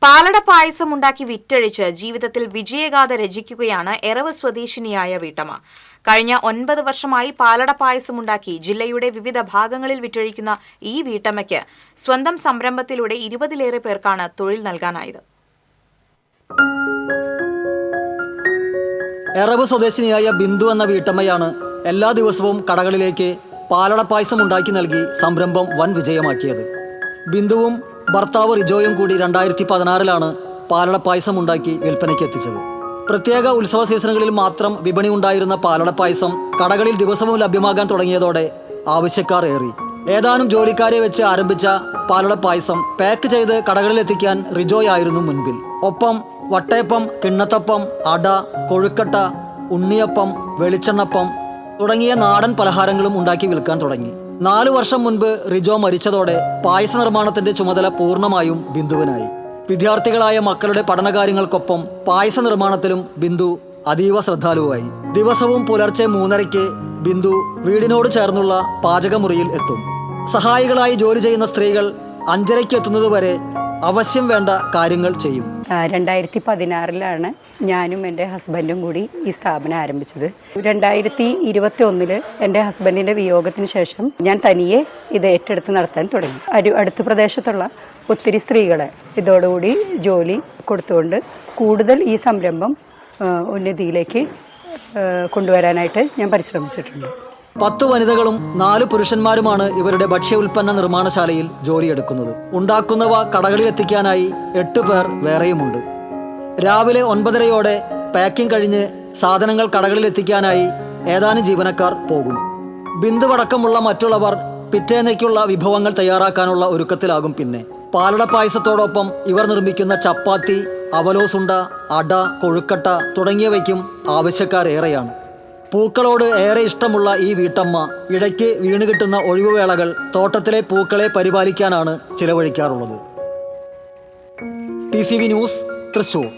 പാലട പായസം ഉണ്ടാക്കി വിറ്റഴിച്ച് ജീവിതത്തിൽ വിജയഗാഥ രചിക്കുകയാണ് എറവ് സ്വദേശിനിയായ വീട്ടമ്മ. കഴിഞ്ഞ 9 വർഷമായി പാലട പായസം ഉണ്ടാക്കി ജില്ലയുടെ വിവിധ ഭാഗങ്ങളിൽ വിറ്റഴിക്കുന്ന ഈ വീട്ടമ്മയ്ക്ക് സ്വന്തം സംരംഭത്തിലൂടെ 20-ലേറെ പേർക്കാണ് തൊഴിൽ നൽകാനായത്. എറവ് സ്വദേശിനിയായ ബിന്ദു എന്ന വീട്ടമ്മയാണ് എല്ലാ ദിവസവും കടകളിലേക്ക് പാലട പായസം ഉണ്ടാക്കി നൽകി സംരംഭം വൻ വിജയമാക്കിയത്. ബിന്ദുവും ഭർത്താവ് റിജോയും കൂടി 2016-ലാണ് പാലട പായസം ഉണ്ടാക്കി വിൽപ്പനയ്ക്ക് എത്തിച്ചത്. പ്രത്യേക ഉത്സവ സീസണുകളിൽ മാത്രം വിപണി ഉണ്ടായിരുന്ന പാലട പായസം കടകളിൽ ദിവസവും ലഭ്യമാകാൻ തുടങ്ങിയതോടെ ആവശ്യക്കാർ ഏറി. ഏതാനും ജോലിക്കാരെ വെച്ച് ആരംഭിച്ച പാലട പായസം പാക്ക് ചെയ്ത് കടകളിൽ എത്തിക്കാൻ റിജോയായിരുന്നു മുൻപിൽ. ഒപ്പം വട്ടയപ്പം, കിണ്ണത്തപ്പം, അട, കൊഴുക്കട്ട, ഉണ്ണിയപ്പം, വെളിച്ചെണ്ണപ്പം തുടങ്ങിയ നാടൻ പലഹാരങ്ങളും ഉണ്ടാക്കി വിൽക്കാൻ തുടങ്ങി. 4 വർഷം മുൻപ് റിജോ മരിച്ചതോടെ പായസ നിർമ്മാണത്തിന്റെ ചുമതല പൂർണ്ണമായും ബിന്ദുവിനായി. വിദ്യാർത്ഥികളായ മക്കളുടെ പഠനകാര്യങ്ങൾക്കൊപ്പം പായസ നിർമ്മാണത്തിലും ബിന്ദു അതീവ ശ്രദ്ധാലുവായി. ദിവസവും പുലർച്ചെ 3:30-ക്ക് ബിന്ദു വീടിനോട് ചേർന്നുള്ള പാചകമുറിയിൽ എത്തും. സഹായികളായി ജോലി ചെയ്യുന്ന സ്ത്രീകൾ 5:30-ക്ക് എത്തുന്നതുവരെ അവശ്യം വേണ്ട കാര്യങ്ങൾ ചെയ്യും. 2016-ലാണ് ഞാനും എൻ്റെ ഹസ്ബൻഡും കൂടി ഈ സ്ഥാപനം ആരംഭിച്ചത്. 2021 എൻ്റെ ഹസ്ബൻഡിൻ്റെ വിയോഗത്തിന് ശേഷം ഞാൻ തനിയെ ഇത് ഏറ്റെടുത്ത് നടത്താൻ തുടങ്ങി. അടുത്ത പ്രദേശത്തുള്ള ഒത്തിരി സ്ത്രീകളെ ഇതോടുകൂടി ജോലി കൊടുത്തുകൊണ്ട് കൂടുതൽ ഈ സംരംഭം ഉന്നതിയിലേക്ക് കൊണ്ടുവരാനായിട്ട് ഞാൻ പരിശ്രമിച്ചിട്ടുണ്ട്. 10 വനിതകളും 4 പുരുഷന്മാരുമാണ് ഇവരുടെ ഭക്ഷ്യ ഉൽപ്പന്ന നിർമ്മാണശാലയിൽ ജോലിയെടുക്കുന്നത്. ഉണ്ടാക്കുന്നവ കടകളിൽ എത്തിക്കാനായി 8 പേർ വേറെയുമുണ്ട്. രാവിലെ 9:30-യോടെ പാക്കിംഗ് കഴിഞ്ഞ് സാധനങ്ങൾ കടകളിൽ എത്തിക്കാനായി ഏതാനും ജീവനക്കാർ പോകും. ബിന്ദുവടക്കമുള്ള മറ്റുള്ളവർ പിറ്റേന്നേക്കുള്ള വിഭവങ്ങൾ തയ്യാറാക്കാനുള്ള ഒരുക്കത്തിലാകും. പിന്നെ പാലട പായസത്തോടൊപ്പം ഇവർ നിർമ്മിക്കുന്ന ചപ്പാത്തി, അവലോസുണ്ട, അട, കൊഴുക്കട്ട തുടങ്ങിയവയ്ക്കും ആവശ്യക്കാരേറെയാണ്. പൂക്കളോട് ഏറെ ഇഷ്ടമുള്ള ഈ വീട്ടമ്മ ഇടയ്ക്ക് വീണ് കിട്ടുന്ന ഒഴിവുവേളകൾ തോട്ടത്തിലെ പൂക്കളെ പരിപാലിക്കാനാണ് ചിലവഴിക്കാറുള്ളത്. TCV news, Thrissur.